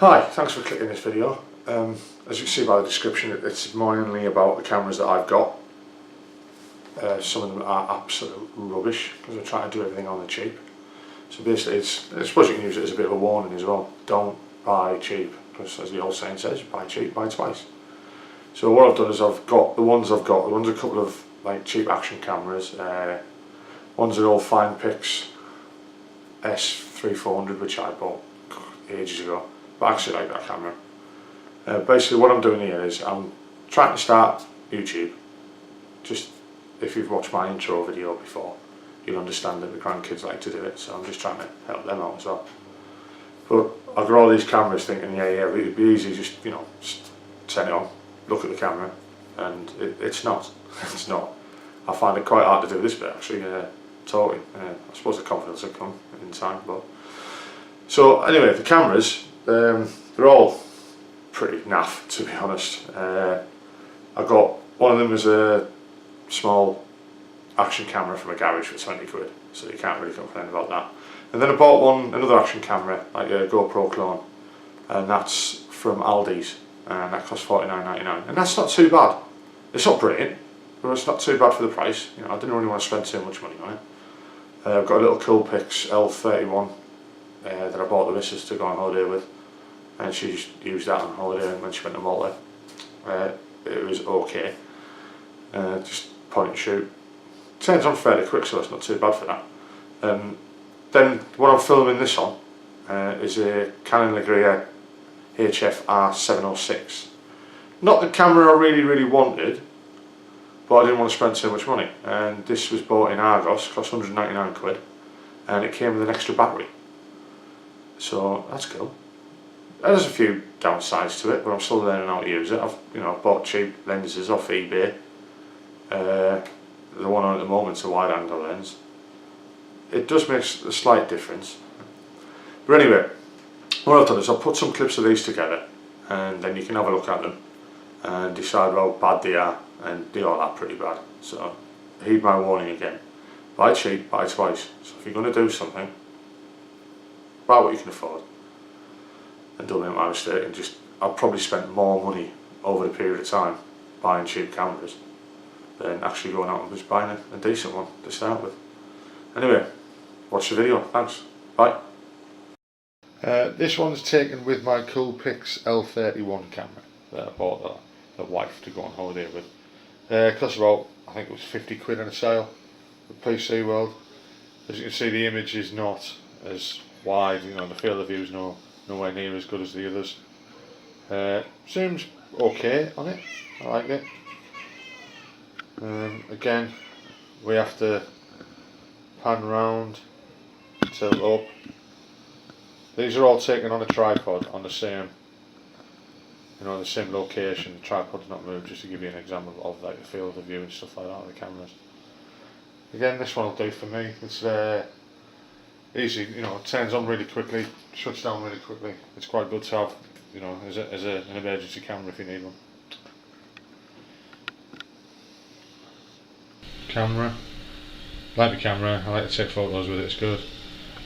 Hi, thanks for clicking this video. As you can see by the description, it's mainly about the cameras that I've got. Some of them are absolute rubbish because I'm trying to do everything on the cheap. So basically, I suppose you can use it as a bit of a warning as well. Don't buy cheap, because as the old saying says, buy cheap, buy twice. So what I've done is one's a couple of like cheap action cameras. One's an old Finepix S3400 which I bought ages ago. But I actually like that camera. Basically what I'm doing here is I'm trying to start YouTube. Just if you've watched my intro video before, you'll understand that the grandkids like to do it, so I'm just trying to help them out as well. But I've got all these cameras thinking, yeah, it'd be easy, just turn it on, look at the camera, and it's not. It's not. I find it quite hard to do this bit actually, totally. I suppose the confidence will come in time, but... So anyway, the cameras, they're all pretty naff, to be honest. I got one of them as a small action camera from a garage for 20 quid, so you can't really complain about that. And then I bought another action camera, like a GoPro clone, and that's from Aldi's, and that cost £49.99, and that's not too bad. It's not brilliant, but it's not too bad for the price. You know, I didn't really want to spend too much money on it. I've got a little Coolpix L31 that I bought the missus to go on holiday with, and she used that on holiday, and when she went to Malta, it was okay. Just point and shoot. Turns on fairly quick, so that's not too bad for that. Then what I'm filming this on is a Canon Legria HF R706. Not the camera I really wanted, but I didn't want to spend too much money, and this was bought in Argos, cost 199 quid, and it came with an extra battery, so that's cool. There's a few downsides to it, but I'm still learning how to use it. I've bought cheap lenses off eBay. The one on at the moment's a wide angle lens. It does make a slight difference, but anyway, what I've done is I've put some clips of these together, and then you can have a look at them and decide how bad they are, and they all are pretty bad. So heed my warning again: buy cheap, buy twice. So if you're going to do something, buy what you can afford, and don't make my mistake and I'll probably spend more money over the period of time buying cheap cameras than actually going out and just buying a decent one to start with. Anyway, watch the video. Thanks. Bye. This one's taken with my Coolpix L31 camera that I bought the wife to go on holiday with. Cost about, I think it was 50 quid on a sale at PC World. As you can see, the image is not as wide, the field of view is nowhere near as good as the others. Seems okay on it, I like it. Again, we have to pan round, tilt up. These are all taken on a tripod on the same location. The tripod's not moved, just to give you an example of like the field of view and stuff like that of the cameras. Again, this one will do for me. It's easy, it turns on really quickly, shuts down really quickly. It's quite good to have, as an emergency camera if you need one. Camera, like the camera, I like to take photos with it, it's good.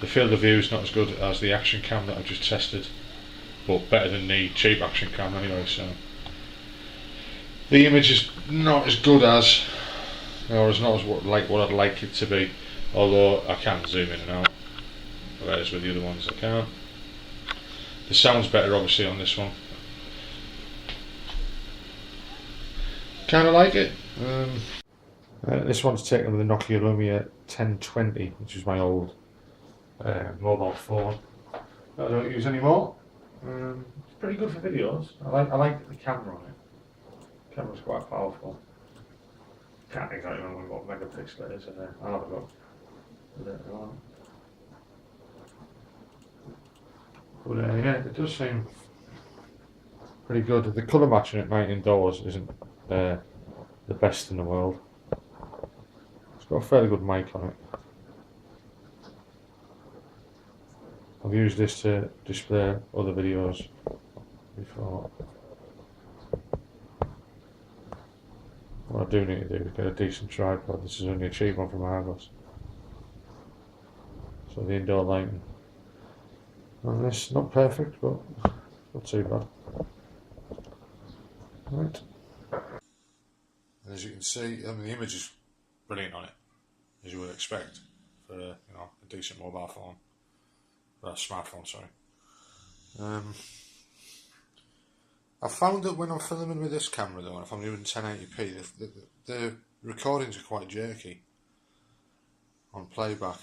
The field of view is not as good as the action cam that I've just tested, but better than the cheap action cam anyway, so. The image is not as good as, or is not as what I'd like it to be, although I can zoom in and out, whereas with the other ones I can't. The sound's better obviously on this one. Kinda like it. This one's taken with a Nokia Lumia 1020, which is my old mobile phone that I don't use anymore. It's pretty good for videos. I like the camera on it. The camera's quite powerful. Can't exactly remember what megapixel it is, I'll have a look later on. But yeah, it does seem pretty good. The colour matching at night indoors isn't the best in the world. It's got a fairly good mic on it. I've used this to display other videos before. What I do need to do is get a decent tripod. This is only a cheap one from Argos. So the indoor lighting on this, not perfect, but not too bad. Right. And as you can see, I mean, the image is brilliant on it, as you would expect for a decent mobile phone, smartphone. Sorry. I found that when I'm filming with this camera, though, if I'm doing 1080p, the recordings are quite jerky on playback.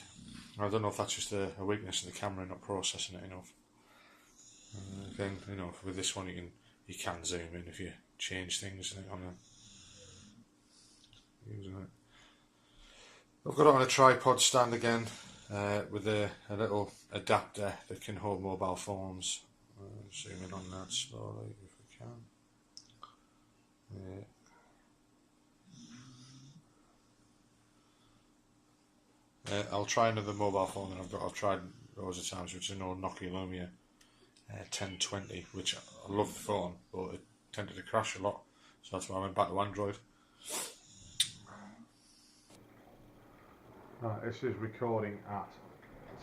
I don't know if that's just a weakness of the camera not processing it enough. Again, with this one you can zoom in if you change things on using it. I've got it on a tripod stand again, with a little adapter that can hold mobile phones. Zoom in on that slowly if we can. I'll try another mobile phone that I've tried loads of times, which is an old Nokia Lumia 1020, which I love the phone, but it tended to crash a lot, so that's why I went back to Android. Right, this is recording at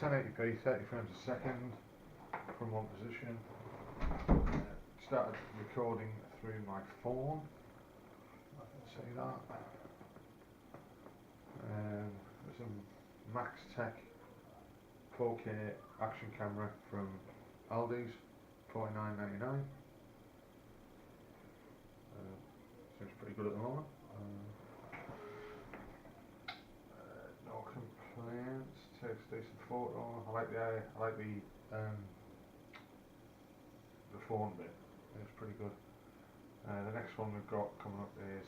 1080p, 30 frames a second from one position. Started recording through my phone. I can see that. It's a Max Tech 4K action camera from Aldi's, $49.99. Seems pretty good at the moment. No complaints. Takes decent photo. I like the phone bit. It's pretty good. The next one we've got coming up is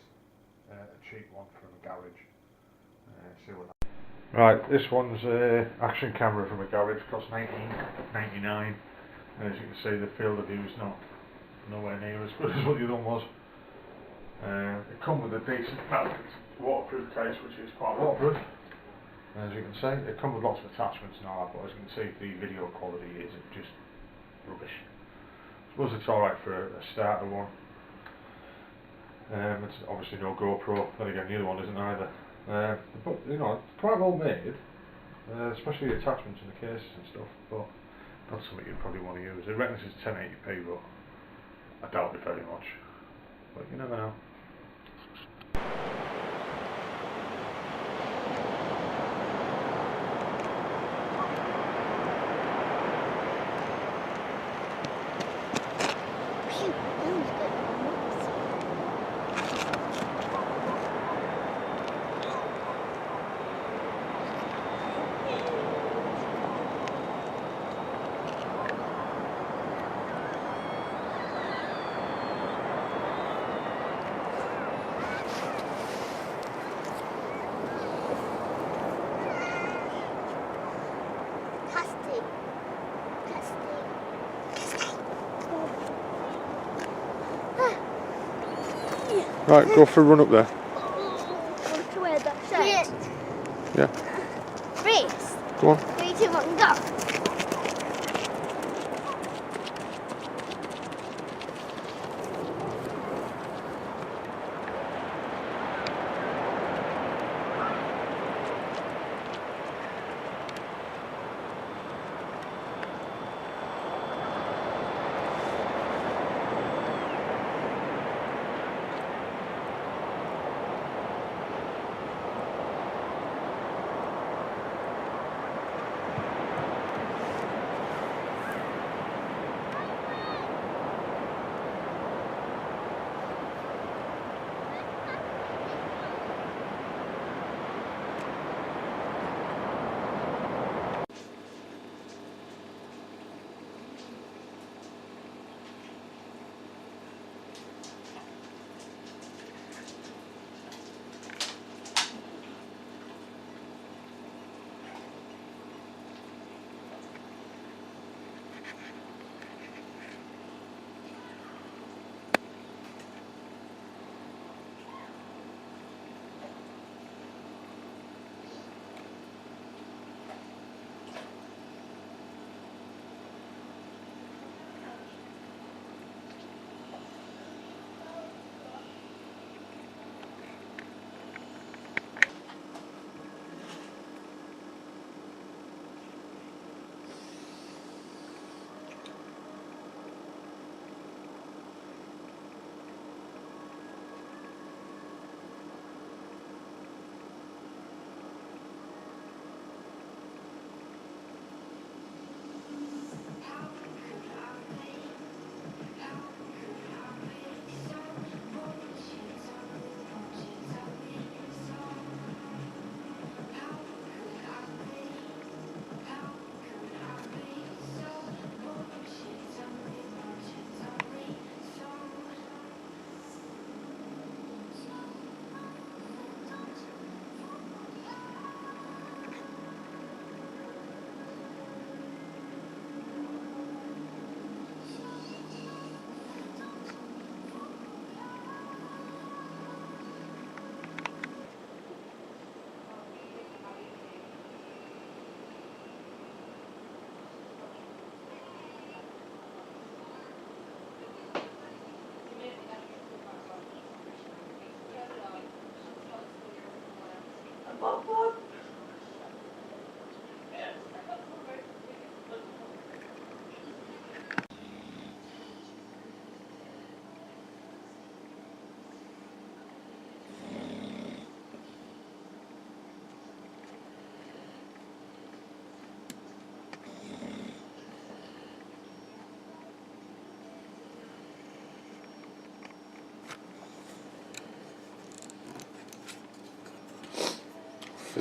a cheap one from a garage. See what. Right, this one's action camera from a garage. Costs $19.99. As you can see, the field of view is nowhere near as good as what the other one was. It comes with a decent waterproof case, which is quite waterproof. As you can see, it comes with lots of attachments and all that, but as you can see, the video quality is just rubbish. I suppose it's alright for a starter one. It's obviously no GoPro, then again the other one isn't either. But it's quite well made, especially the attachments and the cases and stuff, but not something you'd probably want to use. It reckons it's 1080p, but I doubt it very much. But you never know. Right, go for a run up there. Want to wear that shirt? Yeah. Race. Go on. 3, 2, 1, go.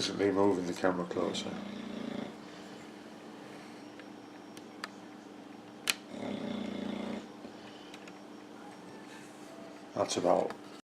physically moving the camera closer. That's about